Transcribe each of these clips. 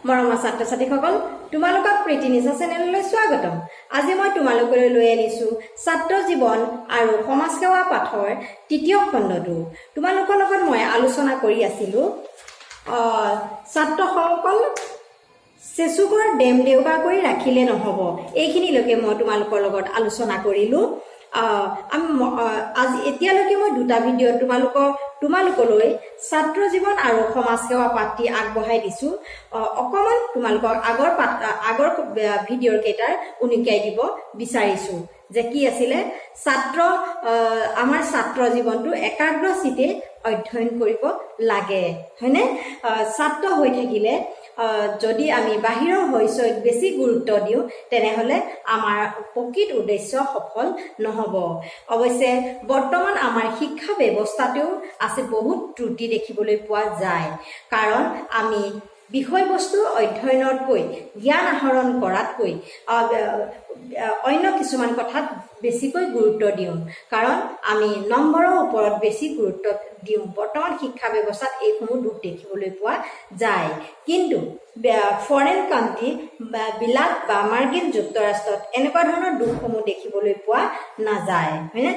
মৰমৰ ছাত্ৰ ছাত্ৰীসকল, তোমালোকক প্ৰীতি নিশা চেনেললৈ স্বাগতম। আজি মই তোমালোকলৈ লৈ আনিছো ছাত্ৰ জীৱন আৰু সমাজ সেৱা পাঠৰ তৃতীয় খণ্ডটো। তোমালোকৰ লগত মই আলোচনা কৰি আছিলো ছাত্ৰসকল চেচুকৰ ডেম দেউকা কৰি ৰাখিলে নহব, এইখিনিলৈকে মই তোমালোকৰ লগত আলোচনা কৰিলো। আজি এতিয়ালৈকে মই দুটা ভিডিঅ' তোমালোকলৈ ছাত্ৰ জীৱন আৰু সমাজ সেৱা পাঠটি আগবঢ়াই দিছো। অকমান তোমালোকক আগৰ ভিডিঅ'ৰ কেইটাৰ উনুকিয়াই দিব বিচাৰিছো যে কি আছিলে আমাৰ ছাত্ৰ জীৱনটো একাগ্ৰ চিতে অধ্যয়ন কৰিব লাগে, হয়নে? ছাত্ৰ হৈ থাকিলে যদি আমি বাহিৰৰ হৈছৈত বেছি গুৰুত্ব দিওঁ তেনেহলে আমাৰ প্ৰকৃত উদ্দেশ্য সফল নহব। অৱশ্যে বৰ্তমান আমাৰ শিক্ষা ব্যৱস্থাতেও আছে বহুত ত্ৰুটি দেখিবলৈ পোৱা যায়, কাৰণ আমি বিষয়বস্তু অধ্যয়নতকৈ জ্ঞান আহৰণ কৰাতকৈ অন্য কিছুমান কথাত বেছিকৈ গুৰুত্ব দিওঁ, কাৰণ আমি নম্বৰৰ ওপৰত বেছি গুৰুত্ব দিওঁ। বৰ্তমান শিক্ষা ব্যৱস্থাত এইসমূহ দুখ দেখিবলৈ পোৱা যায়, কিন্তু ফৰেন কাণ্ট্ৰি বিলাক বা মাৰ্কিন যুক্তৰাষ্ট্ৰত এনেকুৱা ধৰণৰ দুখসমূহ দেখিবলৈ পোৱা নাযায়, হয়নে?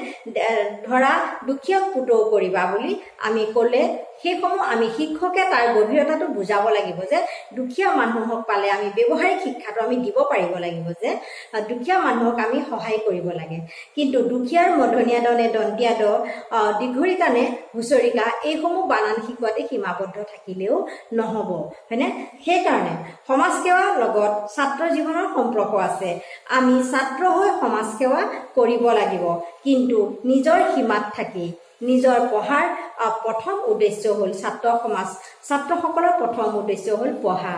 ধৰা দুখীয়াক পুতৌ কৰিবা বুলি আমি ক'লে সেইসমূহ আমি শিক্ষকে তাৰ গভীৰতাটো বুজাব লাগিব যে দুখীয়া মানুহক পালে আমি ব্যৱহাৰিক শিক্ষাটো আমি দিব পাৰিব লাগিব, যে দুখীয়া মানুহক আমি সহায় কৰিব লাগে। কিন্তু দুখীয়াৰ মধনীয়া দনে দন্তীয়া দ দীঘৰি কাণে হুঁচৰিকা এইসমূহ বানান শিকোৱাতে সীমাবদ্ধ থাকিলেও নহব, হয়নে? সেইকাৰণে সমাজ সেৱাৰ লগত ছাত্ৰ জীৱনৰ সম্পৰ্ক আছে। আমি ছাত্ৰ হৈ সমাজ সেৱা কৰিব লাগিব, কিন্তু নিজৰ সীমাত থাকি। নিজৰ পঢ়াৰ প্ৰথম উদ্দেশ্য হ'ল ছাত্ৰসকলৰ প্ৰথম উদ্দেশ্য হ'ল পঢ়া,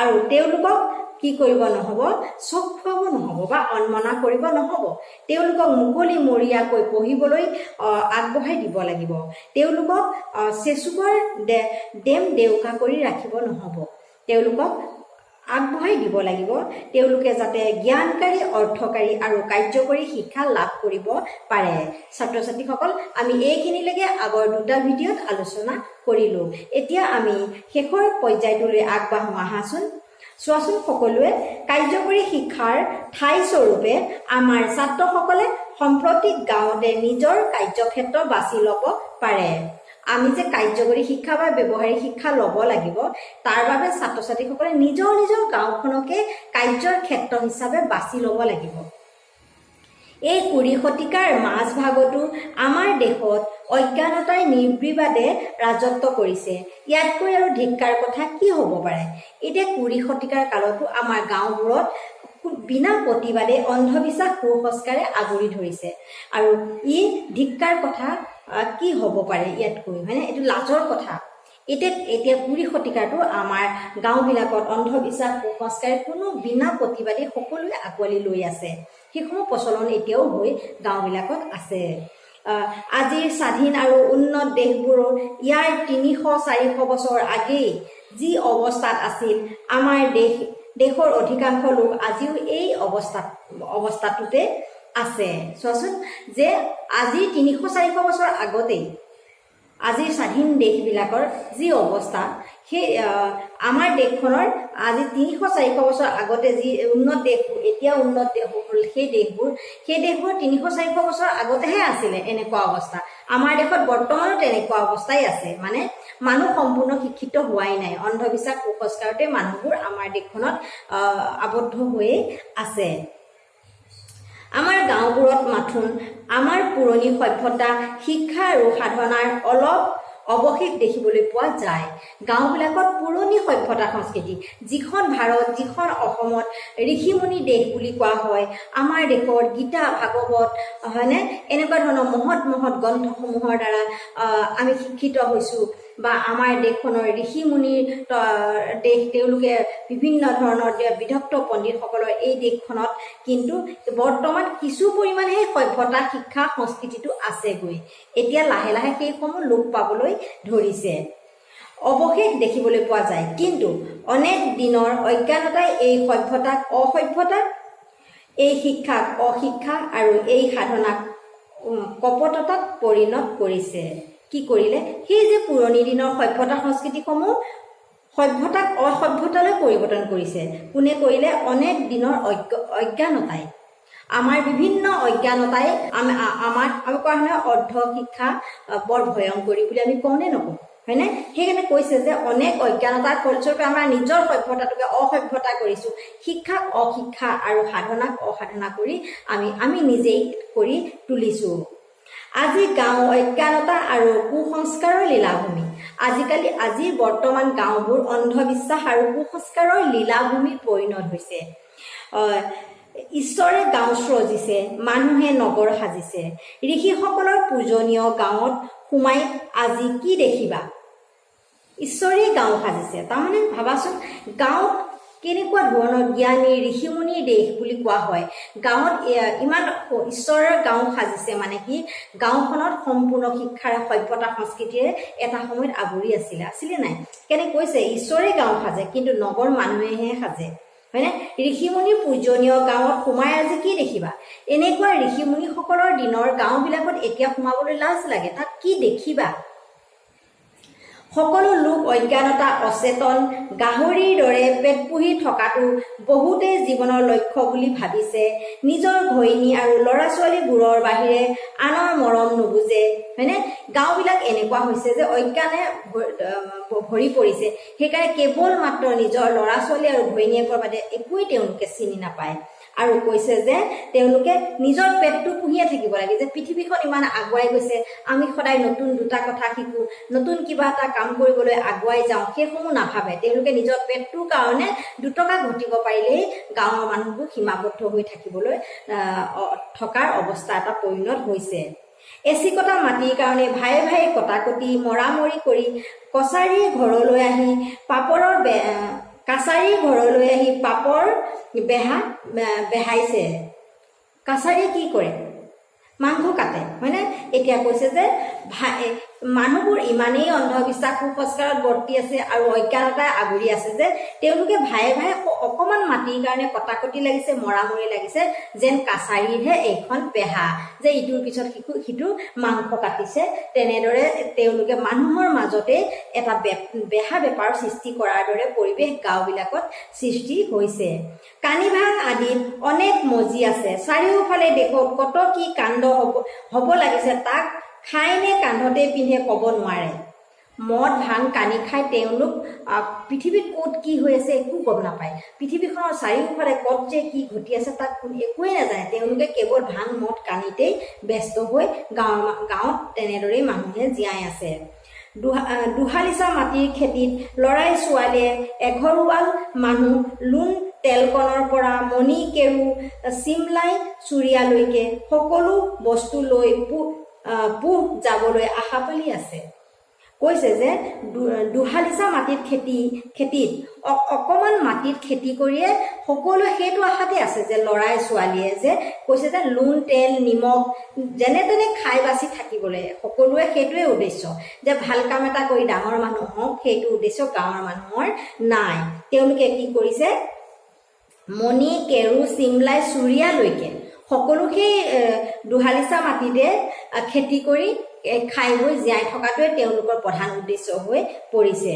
আৰু তেওঁলোকক কি কৰিব নহব, চক খুৱাব নহব বা অনমনা কৰিব নহব। তেওঁলোকক মুকলিমূৰীয়াকৈ পঢ়িবলৈ আগবঢ়াই দিব লাগিব। তেওঁলোকক চেচুকৰ ডেম দেউকা কৰি ৰাখিব নহব, তেওঁলোকক আগবঢ়াই দিব লাগিব। তেওঁলোকে যাতে জ্ঞানকাৰী, অৰ্থকাৰী আৰু কাৰ্যকৰী শিক্ষা লাভ কৰিব পাৰে। ছাত্ৰ ছাত্ৰীসকল, আমি এইখিনিলৈকে আগৰ দুটা ভিডিঅ'ত আলোচনা কৰিলো। এতিয়া আমি শেষৰ পৰ্যায়টোলৈ আগবাঢ়ো আহাচোন। চোৱাচোন সকলোৱে, কাৰ্যকৰী শিক্ষাৰ ঠাই স্বৰূপে আমাৰ ছাত্ৰসকলে সাম্প্ৰতিক গাঁৱতে নিজৰ কাৰ্যক্ষেত্ৰ বাছি ল'ব পাৰে। আমি যে কাৰ্যকৰী শিক্ষা বা ব্যৱহাৰিক শিক্ষা ল'ব লাগিব, তাৰ বাবে ছাত্ৰ ছাত্ৰীসকলে নিজৰ নিজৰ গাঁওখনকে কাৰ্যৰ ক্ষেত্ৰ হিচাপে বাছি ল'ব লাগিব। এই 20 শতিকাৰ মাজভাগতো আমাৰ দেশত অজ্ঞানতাই নিৰ্বিবাদে ৰাজত্ব কৰিছে। ইয়াতকৈ আৰু ধিক্কাৰ কথা কি হ'ব পাৰে? এতিয়া 20 শতিকাৰ কালতো আমাৰ গাঁওবোৰত বিনা প্ৰতিবাদে অন্ধবিশ্বাস কুসংস্কাৰে আগুৰি ধৰিছে, আৰু ই ধিক্কাৰ কথা কি হ'ব পাৰে ইয়াতকৈ, হয়নে? এইটো লাজৰ কথা। এতিয়া 20 শতিকাতো আমাৰ গাঁওবিলাকত অন্ধবিশ্বাস কুসংস্কাৰে কোনো বিনা প্ৰতিবাদে সকলোৱে আঁকোৱালি লৈ আছে। সেইসমূহ প্ৰচলন এতিয়াও হৈ গাঁওবিলাকত আছে। আজিৰ স্বাধীন আৰু উন্নত দেশবোৰৰ ইয়াৰ 300-400 বছৰ আগেয়ে যি অৱস্থাত আছিল, আমাৰ দেশৰ অধিকাংশ লোক আজিও এই অৱস্থাটোতে আছে। চোৱাচোন, যে আজি 300-400 বছৰ আগতেই আজিৰ স্বাধীন দেশবিলাকৰ যি অৱস্থা, সেই আমাৰ দেশখনৰ আজি 300-400 বছৰ আগতে যি উন্নত দেশ, এতিয়া উন্নত দেশ হ'ল, সেই দেশবোৰ 300-400 বছৰ আগতেহে আছিলে এনেকুৱা অৱস্থা। আমাৰ দেশত বৰ্তমানো তেনেকুৱা অৱস্থাই আছে, মানে মানুহ সম্পূৰ্ণ শিক্ষিত হোৱাই নাই। অন্ধবিশ্বাস কুসংস্কাৰতে মানুহবোৰ আমাৰ দেশখনত আবদ্ধ হৈয়ে আছে। আমাৰ গাঁওবোৰত মাথোন আমাৰ পুৰণি সভ্যতা, শিক্ষা আৰু সাধনাৰ অলপ অৱশেষ দেখিবলৈ পোৱা যায়। গাঁওবিলাকত পুৰণি সভ্যতা সংস্কৃতি, যিখন ভাৰত, যিখন অসমত ঋষিমুনি দেশ বুলি কোৱা হয়, আমাৰ দেশৰ গীতা, ভাগৱত, হয়নে, এনেকুৱা ধৰণৰ মহৎ মহৎ গ্ৰন্থসমূহৰ দ্বাৰা আমি শিক্ষিত হৈছোঁ, বা আমাৰ দেশখনৰ ঋষিমুনিৰ দেশ, তেওঁলোকে বিভিন্ন ধৰণৰ বিদগ্ধ পণ্ডিতসকলৰ এই দেশখনত কিন্তু বৰ্তমান কিছু পৰিমাণেহে সভ্যতা, শিক্ষা, সংস্কৃতিটো আছেগৈ। এতিয়া লাহে লাহে সেইসমূহ লোপ পাবলৈ ধৰিছে, অৱশেষ দেখিবলৈ পোৱা যায়। কিন্তু অনেক দিনৰ অজ্ঞানতাই এই সভ্যতাক অসভ্যতা, এই শিক্ষাক অশিক্ষা আৰু এই সাধনাক কপটতাত পৰিণত কৰিছে। কি কৰিলে? সেই যে পুৰণি দিনৰ সভ্যতা সংস্কৃতিসমূহ সভ্যতাক অসভ্যতালৈ পৰিৱৰ্তন কৰিছে। কোনে কৰিলে? অনেক দিনৰ অজ্ঞানতাই। আমাৰ বিভিন্ন অজ্ঞানতাই আমাক কোৱা হয় অৰ্ধ শিক্ষা বৰ ভয়ংকৰী বুলি আমি কওঁনে নকওঁ, হয়নে? সেইকাৰণে কৈছে যে অনেক অজ্ঞানতাৰ ফলস্বৰূপে আমাৰ নিজৰ সভ্যতাটোকে অসভ্যতা কৰিছোঁ, শিক্ষাক অশিক্ষা আৰু সাধনাক অসাধনা কৰি আমি নিজেই কৰি তুলিছোঁ। আজি গাঁও অজ্ঞানতা আৰু কুসংস্কাৰৰ লীলাভূমি। আজিৰ বৰ্তমান গাঁওবোৰ অন্ধবিশ্বাস আৰু কুসংস্কাৰৰ লীলাভূমি পৰিণত হৈছে। ঈশ্বৰে গাঁও সৃজিছে, মানুহে নগৰ সাজিছে। ঋষিসকলৰ পূজনীয় গাঁৱত সোমাই আজি কি দেখিবা? ঈশ্বৰেই গাঁও সাজিছে। তাৰমানে ভাবাচোন, গাঁৱত কেনেকুৱা ধৰণৰ জ্ঞানী ঋষিমুনিৰ দেশ বুলি কোৱা হয়। গাঁৱত ইমান ঈশ্বৰৰ গাঁও সাজিছে, মানে কি গাঁওখনত সম্পূৰ্ণ শিক্ষাৰে সভ্যতা সংস্কৃতিৰে এটা সময়ত আৱৰি আছিলে নাই? কেনে কৈছে ঈশ্বৰে গাঁও সাজে, কিন্তু নগৰ মানুহেহে সাজে, হয়নে? ঋষিমুনিৰ পূজনীয় গাঁৱত সোমাই আজি কি দেখিবা? এনেকুৱা ঋষিমুনিসকলৰ দিনৰ গাঁওবিলাকত এতিয়া সোমাবলৈ লাজ লাগে। তাত কি দেখিবা? সকলো লোক অজ্ঞানতা, অচেতন, গাহৰিৰ দৰে পেট পুহি থকাটো বহুতেই জীৱনৰ লক্ষ্য বুলি ভাবিছে। নিজৰ ঘৈণী আৰু ল'ৰা ছোৱালীবোৰৰ বাহিৰে আনৰ মৰম নুবুজে, হয়নে? গাঁওবিলাক এনেকুৱা হৈছে যে অজ্ঞানে ভৰি পৰিছে। সেইকাৰণে কেৱল মাত্ৰ নিজৰ ল'ৰা ছোৱালী আৰু ঘৈণীয়েকৰ বাদে একোৱেই তেওঁলোকে চিনি নাপায়। আৰু কৈছে যে তেওঁলোকে নিজৰ পেটটো পুহিয়ে থাকিব লাগে, যে পৃথিৱীখন ইমান আগুৱাই গৈছে, আমি সদায় নতুন দুটা কথা শিকোঁ, নতুন কিবা এটা কাম কৰিবলৈ আগুৱাই যাওঁ, সেইসমূহ নাভাবে। তেওঁলোকে নিজৰ পেটটোৰ কাৰণে দুটকা ঘটিব পাৰিলেই গাঁৱৰ মানুহবোৰ সীমাবদ্ধ হৈ থকাৰ অৱস্থা এটা পৰিণত হৈছে। এচিকটা মাটিৰ কাৰণে ভায়ে ভায়ে কটাকটি মৰামৰি কৰি কাছাৰীৰ ঘৰলৈ আহি পাপৰ বেহাইছে। কাছাৰীয়ে কি কৰে? মাংস কাটে, হয়নে? এতিয়া কৈছে যে মানুহবোৰ ইমানেই অন্ধবিশ্বাস কুসংস্কাৰত বৰ্তি আছে আৰু অজ্ঞানতাই আগুৰি আছে যে তেওঁলোকে ভায়ে ভায়ে অকণমান মাটিৰ কাৰণে কটাকটি লাগিছে, মৰামৰি লাগিছে, যেন কাছাৰীৰহে এইখন বেহা, যে ইটোৰ পিছত সিটো মাংস কাটিছে। তেনেদৰে তেওঁলোকে মানুহৰ মাজতে এটা বেহা বেপাৰ সৃষ্টি কৰাৰ দৰে পৰিৱেশ গাঁওবিলাকত সৃষ্টি হৈছে। কানিভাং আদিত অনেক মজি আছে। চাৰিওফালে দেশত কত কি কাণ্ড হ'ব লাগিছে, তাক খাই নে কান্ধতে পিন্ধে ক'ব নোৱাৰে। মদ ভাং কানি খাই তেওঁলোক পৃথিৱীত ক'ত কি হৈ আছে একো গম নাপায়। পৃথিৱীখনৰ চাৰিওফালে ক'ত যে কি ঘটি আছে তাক একোৱেই নাজানে। তেওঁলোকে কেৱল ভাং মদ কানিতেই ব্যস্ত হৈ গাঁৱত তেনেদৰেই মানুহে জীয়াই আছে। দুহালিচা মাটিৰ খেতিত ল'ৰাই ছোৱালীয়ে এঘৰুৱাল মানুহ লোণ তেলকণৰ পৰা মণি কেৰু চিমলাই চুৰিয়ালৈকে সকলো বস্তু লৈ পুহ যাবলৈ আশা পালি আছে। কৈছে যে দুহালিচা মাটিত খেতিত অকণমান মাটিত খেতি কৰিয়ে সকলোৱে সেইটো আশাতে আছে যে ল'ৰাই ছোৱালীয়ে যে কৈছে যে লোণ তেল নিমখ যেনে তেনে খাই বাচি থাকিবলৈ সকলোৱে সেইটোৱে উদ্দেশ্য, যে ভাল কাম এটা কৰি ডাঙৰ মানুহ হওক, সেইটো উদ্দেশ্য গাঁৱৰ মানুহৰ নাই। তেওঁলোকে কি কৰিছে? মণি কেৰু চিমলাই চুৰিয়ালৈকে সকলো সেই দুহালিচা মাটিতে খেতি কৰি খাই বৈ জীয়াই থকাটোৱে তেওঁলোকৰ প্ৰধান উদ্দেশ্য হৈ পৰিছে।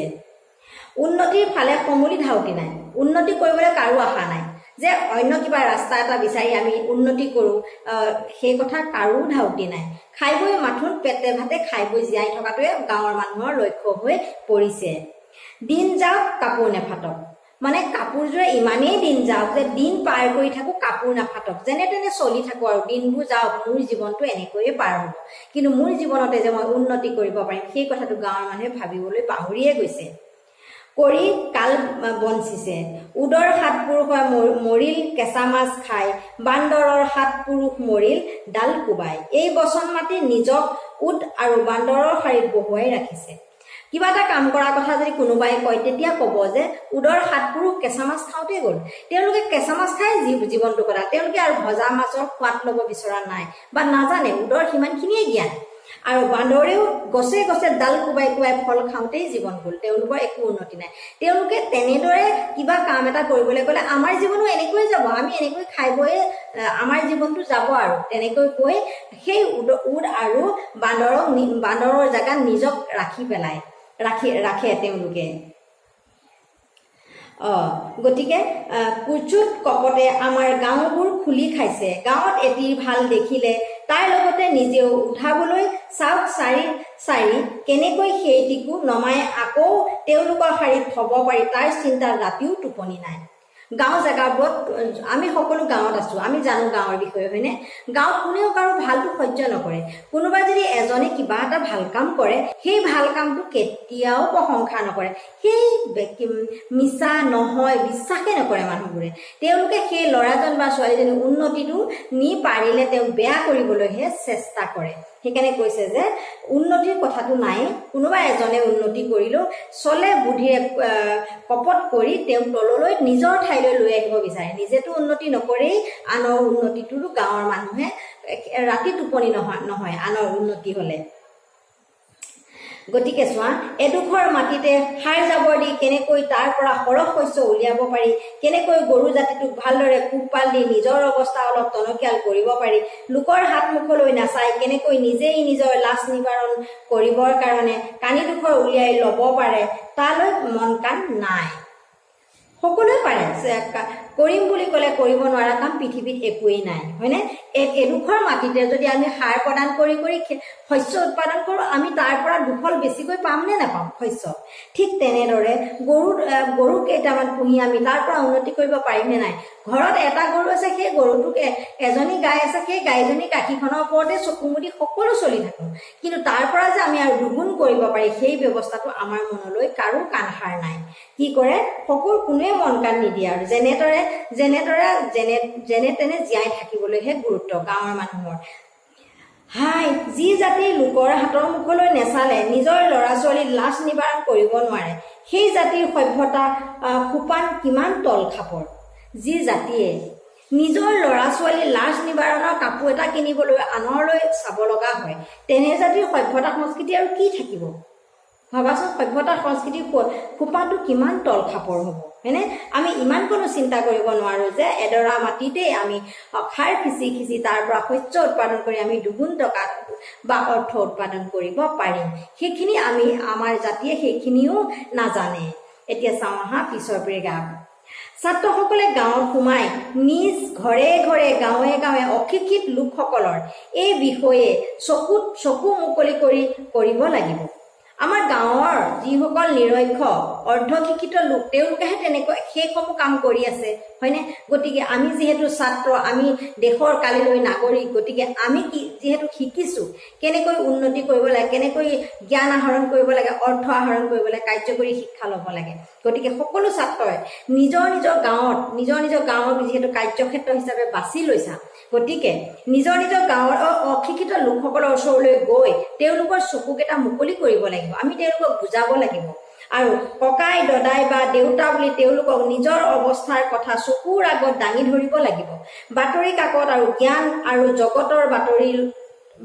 উন্নতিৰ ফালে সমূলি ধাউতি নাই। উন্নতি কৰিবলৈ কাৰো আশা নাই, যে অন্য কিবা ৰাস্তা এটা বিচাৰি আমি উন্নতি কৰোঁ, সেই কথা কাৰো ধাউতি নাই। খাই বৈ মাথোন পেটে ভাতে খাই বৈ জীয়াই থকাটোৱে গাঁৱৰ মানুহৰ লক্ষ্য হৈ পৰিছে। দিন যাওক কাপোৰ নেফাটক, মানে কাপোৰযোৰে ইমানেই দিন যাওক যে দিন পাৰ কৰি থাকোঁ কাপোৰ নাফাটক, যেনে তেনে চলি থাকোঁ আৰু দিনবোৰ যাওক, মোৰ জীৱনটো এনেকৈয়ে পাৰ হ'ব। কিন্তু মোৰ জীৱনতে যে মই উন্নতি কৰিব পাৰিম সেই কথাটো গাঁৱৰ মানুহে ভাবিবলৈ পাহৰিয়ে গৈছে। কৰি কাল বঞ্চিছে। উদৰ 7 পুৰুষৰ মৰিল কেঁচা মাছ খাই, বান্দৰৰ 7 পুৰুষ মৰিল ডাল কোবাই। এই বচন মাতি নিজক উদ আৰু বান্দৰৰ শাৰীত বহুৱাই ৰাখিছে। কিবা এটা কাম কৰাৰ কথা যদি কোনোবাই কয় তেতিয়া ক'ব যে উদৰ 7 পুৰুষ কেঁচা মাছ খাওঁতে গ'ল। তেওঁলোকে কেঁচা মাছ খাই জীৱনটো কটায়। তেওঁলোকে আৰু ভজা মাছৰ সোৱাদ ল'ব বিচৰা নাই বা নাজানে, উদৰ সিমানখিনিয়ে জ্ঞান। আৰু বান্দৰেও গছে গছে ডাল কোবাই কোবাই ফল খাওঁতেই জীৱন গ'ল, তেওঁলোকৰ একো উন্নতি নাই। তেওঁলোকে তেনেদৰে কিবা কাম এটা কৰিবলৈ গ'লে আমাৰ জীৱনো এনেকৈয়ে যাব, আমি এনেকৈ খাই বৈ আমাৰ জীৱনটো যাব আৰু তেনেকৈ কৈ সেই উদ আৰু বান্দৰৰ জেগাত নিজক ৰাখে তেওঁলোকে। গতিকে কুচুত কপতে আমাৰ গাঁওবোৰ খুলি খাইছে। গাঁৱত এটি ভাল দেখিলে তাৰ লগতে নিজেও উঠাবলৈ চাওক চাৰি চাৰি কেনেকৈ সেইটিকো নমাই আকৌ তেওঁলোকৰ শাৰীত থ'ব পাৰি তাৰ চিন্তাত ৰাতিও টোপনি নাই। গাঁও জেগাবোৰত আমি সকলো গাঁৱত আছোঁ, আমি জানো গাঁৱৰ বিষয়ে, হয়নে? গাঁৱত কোনেও কাৰো ভালটো সহ্য নকৰে। কোনোবা যদি এজনে কিবা এটা ভাল কাম কৰে সেই ভাল কামটো কেতিয়াও প্ৰশংসা নকৰে, সেই মিছা নহয়, বিশ্বাসে নকৰে মানুহবোৰে। তেওঁলোকে সেই ল'ৰাজন বা ছোৱালীজনীৰ উন্নতিটো নি পাৰিলে তেওঁ বেয়া কৰিবলৈহে চেষ্টা কৰে। সেইকাৰণে কৈছে যে উন্নতিৰ কথাটো নাই, কোনোবা এজনে উন্নতি কৰিলেও চলে বুদ্ধিৰে কপট কৰি তেওঁ তললৈ নিজৰ ঠাইলৈ লৈ আহিব বিচাৰে। নিজেতো উন্নতি নকৰেই, আনৰ উন্নতিটোতো গাঁৱৰ মানুহে ৰাতি টোপনি নহয় আনৰ উন্নতি হ'লে। গতিকে চোৱা, এডোখৰ মাটিতে সাৰ জাবৰ দি কেনেকৈ তাৰ পৰা সৰহ শস্য উলিয়াব পাৰি, কেনেকৈ গৰু জাতিটোক ভালদৰে পোহপাল দি নিজৰ অৱস্থা অলপ টনকিয়াল কৰিব পাৰি, লোকৰ হাত মুখলৈ নাচাই কেনেকৈ নিজেই নিজৰ লাজ নিবাৰণ কৰিবৰ কাৰণে কানিডোখৰ উলিয়াই ল'ব পাৰে, তালৈ মন কাণ নাই। সকলোৱে পাৰে, কৰিম বুলি ক'লে কৰিব নোৱাৰা কাম পৃথিৱীত একোৱেই নাই, হয়নে? এডোখৰ মাটিতে যদি আমি সাৰ প্ৰদান কৰি শস্য উৎপাদন কৰোঁ, আমি তাৰ পৰা দুফল বেছিকৈ পাম নে নাপাম শস্য? ঠিক তেনেদৰে গৰু কেইটামান পুহি আমি তাৰ পৰা উন্নতি কৰিব পাৰিম নে নাই? ঘৰত এটা গৰু আছে, সেই গৰুটোক এজনী গাই আছে, সেই গাইজনী গাখীৰখনৰ ওপৰতে চকু মুদি সকলো চলি থাকোঁ, কিন্তু তাৰ পৰা যে আমি আৰু দুগুণ কৰিব পাৰি সেই ব্যৱস্থাটো আমাৰ মনলৈ কাৰো কাণসাৰ নাই। কি কৰে? সকলো কোনোৱে মন কাণ নিদিয়ে আৰু যেনে তেনে জীয়াই থাকিবলৈহে গুৰুত্ব গাঁৱৰ মানুহৰ। হাই, যি জাতিৰ লোকৰ হাতৰ মুখলৈ নেচালে নিজৰ ল'ৰা ছোৱালীক লাজ নিবাৰণ কৰিব নোৱাৰে, সেই জাতিৰ সভ্যতা সোপান কিমান তল খাপৰ। যি জাতিয়ে নিজৰ ল'ৰা ছোৱালীৰ লাজ নিবাৰণৰ কাপোৰ এটা কিনিবলৈ আনৰলৈ চাব লগা হয়, তেনে জাতিৰ সভ্যতা সংস্কৃতি আৰু কি থাকিব? ভাবাচোন, সভ্যতা সংস্কৃতিৰ খোপাটো কিমান তল খাপৰ হ'ব, হয়নে? আমি ইমান কোনো চিন্তা কৰিব নোৱাৰোঁ যে এডৰা মাটিতেই আমি সাৰ সিঁচি তাৰ পৰা শস্য উৎপাদন কৰি আমি দুগুণ টকা বা অৰ্থ উৎপাদন কৰিব পাৰিম। সেইখিনি আমাৰ জাতিয়ে সেইখিনিও নাজানে। এতিয়া চাওঁ আহা পিছৰ পেৰেগ্ৰাফ। ছাত্ৰসকলে গাঁৱত সোমাই নিজ ঘৰে ঘৰে গাঁৱে গাঁৱে অশিক্ষিত লোকসকলৰ এই বিষয়ে চকু মুকলি কৰিব লাগিব। আমাৰ গাঁৱৰ যিসকল নিৰক্ষৰ অৰ্ধশিক্ষিত লোক তেওঁলোকেহে তেনেকৈ সেইসমূহ কাম কৰি আছে, হয়নে? গতিকে আমি যিহেতু ছাত্ৰ, আমি দেশৰ কালিলৈ নাগৰিক, গতিকে আমি যিহেতু শিকিছোঁ কেনেকৈ উন্নতি কৰিব লাগে, কেনেকৈ জ্ঞান আহৰণ কৰিব লাগে, অৰ্থ আহৰণ কৰিব লাগে, কাৰ্যকৰী শিক্ষা ল'ব লাগে। গতিকে সকলো ছাত্ৰই নিজৰ গাঁৱক যিহেতু কাৰ্যক্ষেত্ৰ হিচাপে বাছি লৈছা, গতিকে নিজৰ গাঁৱৰ অশিক্ষিত লোকসকলৰ ওচৰলৈ গৈ তেওঁলোকৰ চকুকেইটা মুকলি কৰিব লাগিব। আমি তেওঁলোকক বুজাব লাগিব আৰু ককাই দদাই বা দেউতা বুলি তেওঁলোকক নিজৰ অৱস্থাৰ কথা চকুৰ আগত দাঙি ধৰিব লাগিব। বাতৰি কাকত আৰু জ্ঞান আৰু জগতৰ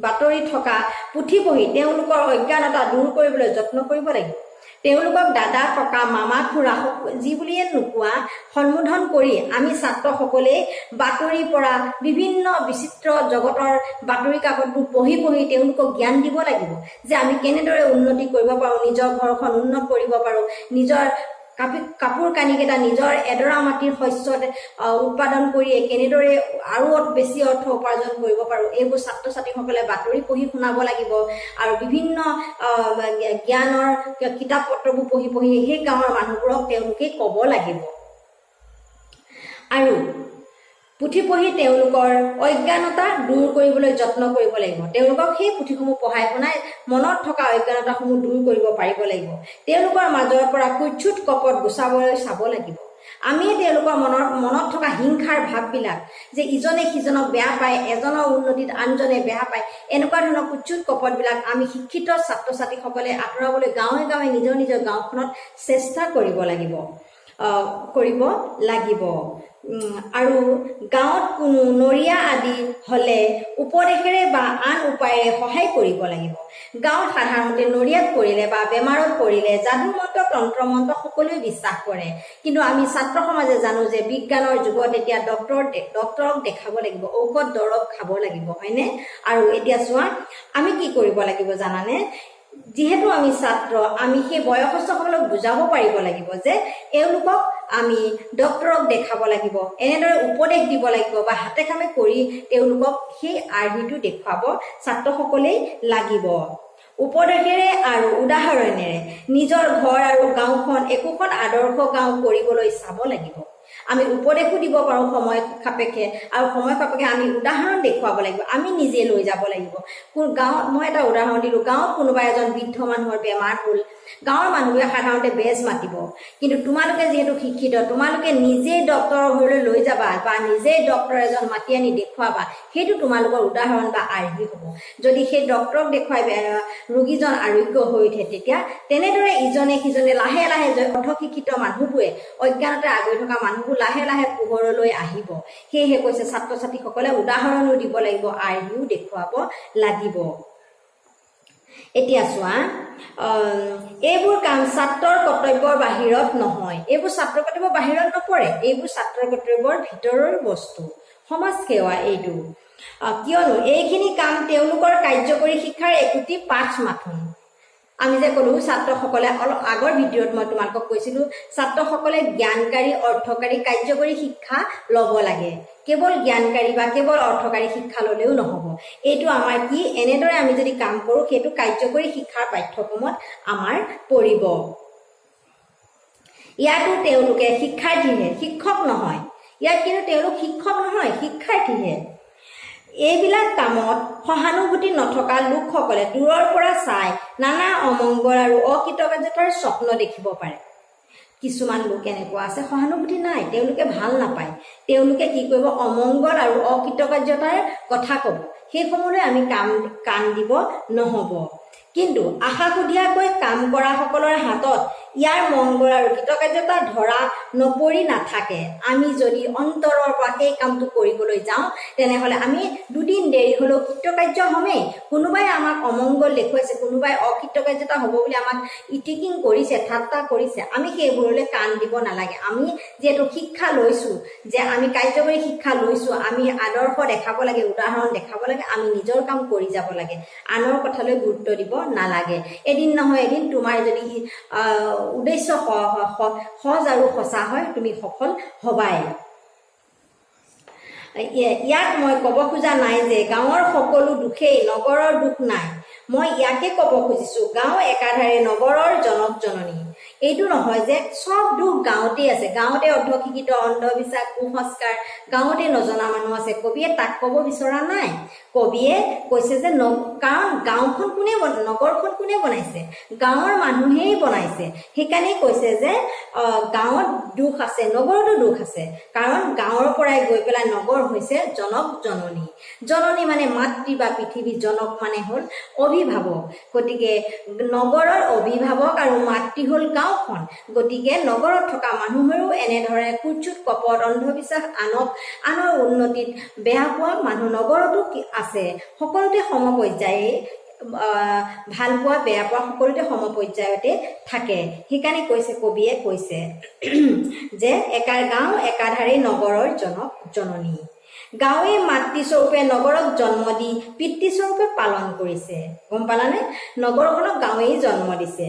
বাতৰি থকা পুথি পঢ়ি তেওঁলোকৰ অজ্ঞানতা দূৰ কৰিবলৈ যত্ন কৰিব লাগিব। তেওঁলোকক দাদা, ককা, মামা, খুৰা যি বুলিয়ে নোকোৱা সম্বোধন কৰি আমি ছাত্ৰসকলেই বাতৰিৰ পৰা বিভিন্ন বিচিত্ৰ জগতৰ বাতৰি কাকতবোৰ পঢ়ি তেওঁলোকক জ্ঞান দিব লাগিব যে আমি কেনেদৰে উন্নতি কৰিব পাৰোঁ, নিজৰ ঘৰখন উন্নত কৰিব পাৰোঁ, নিজৰ কাপোৰ কানিকেইটা নিজৰ এডৰা মাটিৰ শস্যত উৎপাদন কৰিয়ে কেনেদৰে আৰু বেছি অৰ্থ উপাৰ্জন কৰিব পাৰোঁ, এইবোৰ ছাত্ৰ ছাত্ৰীসকলে বাতৰি পঢ়ি শুনাব লাগিব। আৰু বিভিন্ন জ্ঞানৰ কিতাপ পত্ৰবোৰ পঢ়ি সেই গাঁৱৰ মানুহবোৰক তেওঁলোকে ক'ব লাগিব আৰু পুথি পঢ়ি তেওঁলোকৰ অজ্ঞানতা দূৰ কৰিবলৈ যত্ন কৰিব লাগিব। তেওঁলোকক সেই পুথিসমূহ পঢ়াই শুনাই মনত থকা অজ্ঞানতাসমূহ দূৰ কৰিব পাৰিব লাগিব। তেওঁলোকৰ মাজৰ পৰা কুৎসুত কপট গুচাবলৈ চাব লাগিব। আমি তেওঁলোকৰ মনত থকা হিংসাৰ ভাৱবিলাক যে ইজনে সিজনক বেয়া পায়, এজনৰ উন্নতিত আনজনে বেয়া পায়, এনেকুৱা ধৰণৰ কুৎসুত কপটবিলাক আমি শিক্ষিত ছাত্ৰ ছাত্ৰীসকলে আঁতৰাবলৈ গাঁৱে গাঁৱে নিজৰ গাঁওখনত চেষ্টা কৰিব লাগিব। আৰু গাঁৱত কোনো নৰিয়া আদি হ'লে উপদেশেৰে বা আন উপায়েৰে সহায় কৰিব লাগিব। গাঁৱত সাধাৰণতে নৰিয়াত পৰিলে বা বেমাৰত পৰিলে যাদু মন্ত্ৰ তন্ত্ৰ মন্ত্ৰ সকলোৱে বিশ্বাস কৰে, কিন্তু আমি ছাত্ৰ সমাজে জানো যে বিজ্ঞানৰ যুগত এতিয়া ডক্তৰক দেখাব লাগিব, ঔষধ দৰৱ খাব লাগিব, হয়নে? আৰু এতিয়া চোৱা, আমি কি কৰিব লাগিব জানানে? যিহেতু আমি ছাত্ৰ, আমি সেই বয়সস্থসকলক বুজাব পাৰিব লাগিব যে এওঁলোকক আমি ডক্তৰক দেখাব লাগিব, এনেদৰে উপদেশ দিব লাগিব বা হাতে কামে কৰি তেওঁলোকক সেই আৰ্হিটো দেখুৱাব ছাত্ৰসকলেই লাগিব। উপদেশেৰে আৰু উদাহৰণেৰে নিজৰ ঘৰ আৰু গাঁওখন একোখন আদৰ্শ গাঁও কৰিবলৈ চাব লাগিব। আমি উপদেশো দিব পাৰোঁ সময় সাপেক্ষে, আৰু সময় সাপেক্ষে আমি উদাহৰণ দেখুৱাব লাগিব, আমি নিজে লৈ যাব লাগিব। গাঁৱত মই এটা উদাহৰণ দিলোঁ, গাঁৱত কোনোবা এজন বৃদ্ধ মানুহৰ বেমাৰ হ'ল, গাঁৱৰ মানুহবোৰে সাধাৰণতে বেজ মাতিব, কিন্তু তোমালোকে যিহেতু শিক্ষিত, তোমালোকে নিজেই ডক্তৰৰ ঘৰলৈ লৈ যাবা বা নিজেই ডক্তৰ এজন মাতি আনি দেখুৱাবা, সেইটো তোমালোকৰ উদাহৰণ বা আৰ্হি হ'ব। যদি সেই ডক্তৰক দেখুৱাই ৰোগীজন আৰোগ্য হৈ উঠে, তেতিয়া তেনেদৰে ইজনে সিজনে লাহে লাহে অৰ্ধশিক্ষিত মানুহবোৰে, অজ্ঞানতে আগুৰি থকা মানুহবোৰ লাহে লাহে পোহৰলৈ আহিব। সেয়েহে কৈছে ছাত্ৰ ছাত্ৰীসকলে উদাহৰণো দিব লাগিব, আৰ্হিও দেখুৱাব লাগিব। এতিয়া চোৱা, এইবোৰ কাম ছাত্ৰৰ কৰ্তব্যৰ বাহিৰত নহয়, এইবোৰ ছাত্ৰৰ কৰ্তব্যৰ বাহিৰত নপৰে, এইবোৰ ছাত্ৰৰ কৰ্তব্যৰ ভিতৰৰ বস্তু, সমাজ সেৱা এইটো। কিয়নো এইখিনি কাম তেওঁলোকৰ কাৰ্যকৰী শিক্ষাৰ একোটি পাঠ মাথোন। আমি যে ক'লো ছাত্ৰসকলে, অলপ আগৰ ভিডিঅ'ত মই তোমালোকক কৈছিলোঁ, ছাত্ৰসকলে জ্ঞানকাৰী, অৰ্থকাৰী, কাৰ্যকৰী শিক্ষা ল'ব লাগে। কেৱল জ্ঞানকাৰী বা কেৱল অৰ্থকাৰী শিক্ষা ল'লেও নহ'ব। এইটো আমাৰ কি, এনেদৰে আমি যদি কাম কৰোঁ সেইটো কাৰ্যকৰী শিক্ষাৰ পাঠ্যক্ৰমত আমাৰ পৰিব। ইয়াতো তেওঁলোকে শিক্ষাৰ্থীহে, শিক্ষক নহয়। ইয়াত কিন্তু তেওঁলোক শিক্ষক নহয়, শিক্ষাৰ্থীহে। এইবিলাক কামত সহানুভূতি নথকা লোকসকলে দূৰৰ পৰা চাই নানা অমংগল আৰু অকৃতকাৰ্যতাৰ স্বপ্ন দেখিব পাৰে। কিছুমান লোক এনেকুৱা আছে, সহানুভূতি নাই, তেওঁলোকে ভাল নাপায়, তেওঁলোকে কি কৰিব, অমংগল আৰু অকৃতকাৰ্যতাৰ কথা ক'ব। সেইসমূহলৈ আমি কাণ দিব নহ'ব। কিন্তু আশাসুধীয়াকৈ কাম কৰাসকলৰ হাতত ইয়াৰ মংগল আৰু কৃতকাৰ্যতা ধৰা নপৰি নাথাকে। আমি যদি অন্তৰৰ পৰা সেই কামটো কৰিবলৈ যাওঁ, তেনেহ'লে আমি দুদিন দেৰি হ'লেও কৃতকাৰ্য হ'মেই। কোনোবাই আমাক অমংগল দেখুৱাইছে, কোনোবাই অকৃতকাৰ্যতা হ'ব বুলি আমাক ইটিকিং কৰিছে, ঠাট্টা কৰিছে, আমি সেইবোৰলৈ কাণ দিব নালাগে। আমি যিহেতু শিক্ষা লৈছোঁ, যে আমি কাৰ্যকৰী শিক্ষা লৈছোঁ, আমি আদৰ্শ দেখাব লাগে, উদাহৰণ দেখাব লাগে, আমি নিজৰ কাম কৰি যাব লাগে, আনৰ কথালৈ গুৰুত্ব দিব নালাগে। এদিন নহয় এদিন তোমাৰ যদি উদ্দেশ্য সজ আৰু সঁচা হয়, তুমি সফল হবাই। ইয়াত মই ক'ব খোজা নাই যে গাঁৱৰ সকলো দুখেই নগৰৰ দুখ নাই। মই ইয়াকে ক'ব খুজিছোঁ, গাঁও একাধাৰে নগৰৰ জনক জননী। এইটো নহয় যে চব দুখ গাঁৱতেই আছে, গাঁৱতে অৰ্ধশিক্ষিত, অন্ধবিশ্বাস, কুসংস্কাৰ, গাঁৱতে নজনা মানুহ আছে। কবিয়ে তাক ক'ব বিচৰা নাই। কবিয়ে কৈছে যে কাৰণ গাঁওখন কোনে, নগৰখন কোনে বনাইছে, গাঁৱৰ মানুহেই বনাইছে। সেইকাৰণে কৈছে যে গাঁৱত দুখ আছে, নগৰতো দুখ আছে। কাৰণ গাঁৱৰ পৰাই গৈ পেলাই নগৰ হৈছে জনক জননী। জননী মানে মাতৃ বা পৃথিৱী, জনক মানে হ'ল অভিভাৱক। গতিকে নগৰৰ অভিভাৱক আৰু মাতৃ হ'ল গাঁওখন। গতিকে নগৰত থকা মানুহৰো এনেধৰণে কুৎসুত, কপট, অন্ধবিশ্বাস, আনৰ উন্নতিত বেয়া পোৱা মানুহ নগৰতো আছে। সকলোতে সমপৰ্যায়ে ভাল পোৱা, বেয়া পোৱা সকলোতে সমপৰ্যায়তে থাকে। সেইকাৰণে কৈছে, কবিয়ে কৈছে যে গাঁও একাধাৰে নগৰৰ জনক জননী। গাঁৱে মাতৃস্বৰূপে নগৰক জন্ম দি পিতৃস্বৰূপে পালন কৰিছে। গম পালানে? নগৰখনক গাঁৱেই জন্ম দিছে।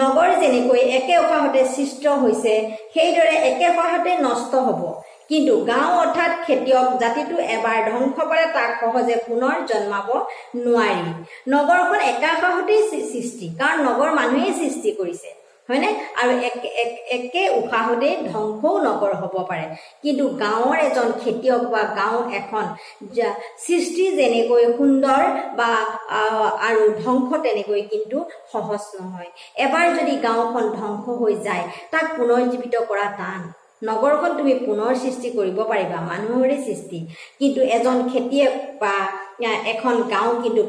নগৰ যেনেকৈ একে উশাহতে সৃষ্ট হৈছে, সেইদৰে একে উশাহতে নষ্ট হ'ব। কিন্তু গাঁও অৰ্থাৎ খেতিয়ক জাতিটো এবাৰ ধ্বংস পালে তাক সহজে পুনৰ জন্মাব নোৱাৰি। নগৰখন একে উশাহতেই সৃষ্টি, কাৰণ নগৰ মানুহেই সৃষ্টি কৰিছে, হয়নে? আৰু একে উশাহতে ধ্বংসও নগৰ হ'ব পাৰে। কিন্তু গাঁৱৰ এজন খেতিয়ক বা গাঁও এখন সৃষ্টি যেনেকৈ সুন্দৰ বা আৰু ধ্বংস তেনেকৈ কিন্তু সহজ নহয়। এবাৰ যদি গাঁওখন ধ্বংস হৈ যায়, তাক পুনৰ্জীৱিত কৰা টান। নগৰখন তুমি পুনৰ সৃষ্টি কৰিব পাৰিবা, মানুহৰে সৃষ্টি, কিন্তু এজন খেতিয়ক বা এখন গাঁও কিন্তু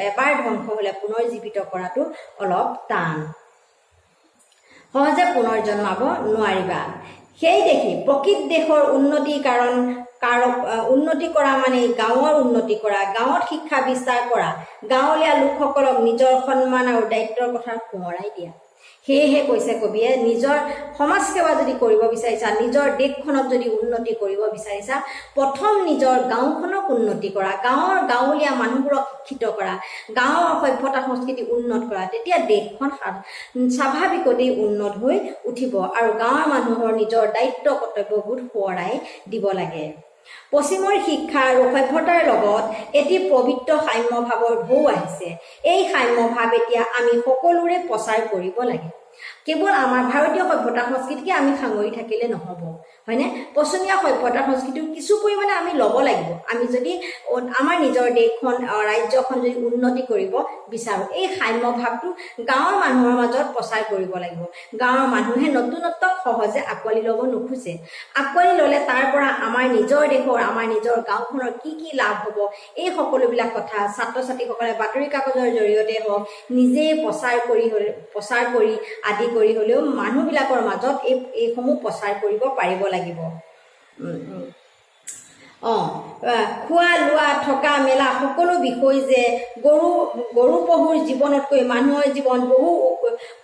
এবাৰ ধ্বংস হ'লে পুনৰ্জীৱিত কৰাটো অলপ টান, সহজে পুনৰ জন্মাব নোৱাৰিবা। সেই দেখি প্ৰকৃত দেশৰ উন্নতি কৰা মানে গাঁৱৰ উন্নতি কৰা, গাঁৱত শিক্ষা বিস্তাৰ কৰা, গাঁৱলীয়া লোকসকলক নিজৰ সন্মান আৰু দায়িত্বৰ কথা সোঁৱৰাই দিয়া। সেয়েহে কৈছে কবিয়ে নিজৰ সমাজ সেৱা যদি কৰিব বিচাৰিছা, নিজৰ দেশখনক যদি উন্নতি কৰিব বিচাৰিছা, প্ৰথম নিজৰ গাঁওখনক উন্নতি কৰা, গাঁৱৰ গাঁৱলীয়া মানুহবোৰক শিক্ষিত কৰা, গাঁৱৰ সভ্যতা সংস্কৃতি উন্নত কৰা, তেতিয়া দেশখন স্বাভাৱিকতেই উন্নত হৈ উঠিব আৰু গাঁৱৰ মানুহৰ নিজৰ দায়িত্ব কৰ্তব্যবোধ সোঁৱৰাই দিব লাগে। পশ্চিমৰ শিক্ষা আৰু সভ্যতাৰ লগত এটি পবিত্ৰ সাম্যভাৱৰ ঢৌ আহিছে। এই সাম্যভাৱ এতিয়া আমি সকলোৰে প্ৰচাৰ কৰিব লাগে। কেৱল আমাৰ ভাৰতীয় সভ্যতা সংস্কৃতিকে আমি সাঙুৰি থাকিলে নহ'ব, হয়নে? পশ্চিমীয়া সভ্যতা সংস্কৃতিও কিছু পৰিমাণে আমি ল'ব লাগিব। আমি যদি আমাৰ নিজৰ দেশখন ৰাজ্যখন যদি উন্নতি কৰিব বিচাৰোঁ, এই সাম্যভাৱটো গাঁৱৰ মানুহৰ মাজত প্ৰচাৰ কৰিব লাগিব। গাঁৱৰ মানুহে নতুনত্বক সহজে আঁকোৱালি ল'ব নোখোজে। আঁকোৱালি ল'লে তাৰ পৰা আমাৰ নিজৰ দেশৰ, আমাৰ নিজৰ গাঁওখনৰ কি কি লাভ হ'ব, এই সকলোবিলাক কথা ছাত্ৰ ছাত্ৰীসকলে বাতৰি কাকতৰ জৰিয়তে হওক, নিজেই প্ৰচাৰ কৰি আদি কৰি হ'লেও মানুহবিলাকৰ মাজত এইসমূহ প্ৰচাৰ কৰিব পাৰিব লাগিব। খোৱা লোৱা থকা মেলা সকলো বিষয় যে গৰু পহুৰ জীৱনতকৈ মানুহৰ জীৱন বহু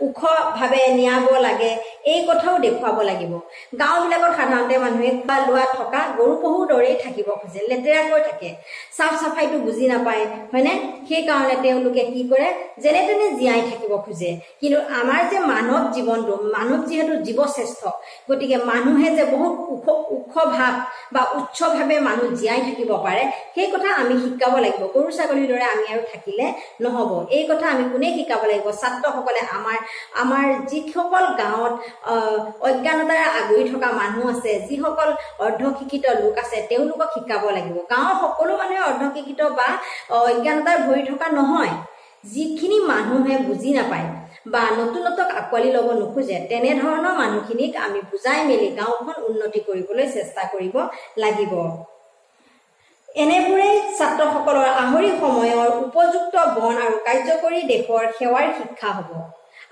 ওখভাৱে নিয়াব লাগে, এই কথাও দেখুৱাব লাগিব। গাঁওবিলাকত সাধাৰণতে মানুহে খোৱা লোৱা থকা গৰু পহুৰ দৰেই থাকিব খোজে, লেতেৰাকৈ থাকে, চাফ চাফাইটো বুজি নাপায়, হয়নে? সেইকাৰণে তেওঁলোকে কি কৰে, যেনে তেনে জীয়াই থাকিব খোজে। কিন্তু আমাৰ যে মানৱ জীৱনটো, মানৱ যিহেতু জীৱশ্ৰেষ্ঠ, গতিকে মানুহে যে বহুত ওখ ভাৱ বা উচ্চভাৱে মানুহ জীয়াই থাকিব পাৰে, সেই কথা আমি শিকাব লাগিব। গৰু ছাগলীৰ দৰে আমি আৰু থাকিলে নহ'ব। এই কথা আমি কোনে শিকাব লাগিব? ছাত্ৰসকলে আমাৰ যিসকল গাঁৱত অজ্ঞানতাৰে আগুৰি থকা মানুহ আছে, যিসকল অৰ্ধশিক্ষিত লোক আছে, তেওঁলোকক শিকাব লাগিব। গাঁৱৰ সকলো মানুহে অৰ্ধশিক্ষিত বা অজ্ঞানতাৰ ভৰি থকা নহয়। যিখিনি মানুহে বুজি নাপায় বা নতুনত্বক আঁকোৱালি ল'ব নোখোজে, তেনেধৰণৰ মানুহখিনিক আমি বুজাই মেলি গাঁওখন উন্নতি কৰিবলৈ চেষ্টা কৰিব লাগিব। এনেবোৰেই ছাত্ৰসকলৰ আহৰি সময়ৰ উপযুক্ত বন আৰু কাৰ্যকৰী দেশৰ সেৱাৰ শিক্ষা হ'ব।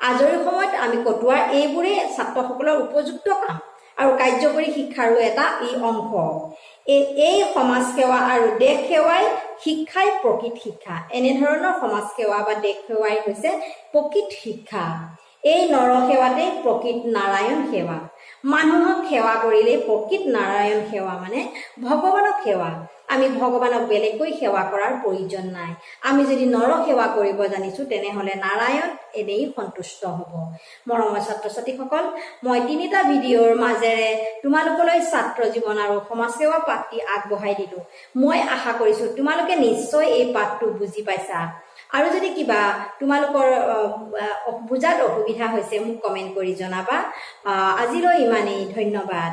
আজৰি সময়ত আমি কটোৱা এইবোৰেই ছাত্ৰসকলৰ উপযুক্ত কাম আৰু কাৰ্যকৰী শিক্ষাৰো এটা অংশ। এই সমাজ সেৱা আৰু দেশ সেৱাই শিক্ষাই প্ৰকৃত শিক্ষা। এনেধৰণৰ সমাজ সেৱা বা দেশ সেৱাই হৈছে প্ৰকৃত শিক্ষা। এই নৰসেৱাতেই প্ৰকৃত নাৰায়ণ সেৱা। মানুহক সেৱা কৰিলেই প্ৰকৃত নাৰায়ণ সেৱা, মানে ভগৱানক সেৱা। আমি ভগৱানক বেলেগকৈ সেৱা কৰাৰ প্ৰয়োজন নাই। আমি যদি নৰসেৱা কৰিব জানিছোঁ, তেনেহ'লে নাৰায়ণ এনেই সন্তুষ্ট হ'ব। মৰমৰ ছাত্ৰ ছাত্ৰীসকল, মই 3টা ভিডিঅ'ৰ মাজেৰে তোমালোকলৈ ছাত্ৰ জীৱন আৰু সমাজ সেৱা পাঠটি আগবঢ়াই দিলোঁ। মই আশা কৰিছোঁ তোমালোকে নিশ্চয় এই পাঠটো বুজি পাইছা। আৰু যদি কিবা তোমালোকৰ বুজাত অসুবিধা হৈছে, মোক কমেণ্ট কৰি জনাবা। আজিলৈ ইমানেই, ধন্যবাদ।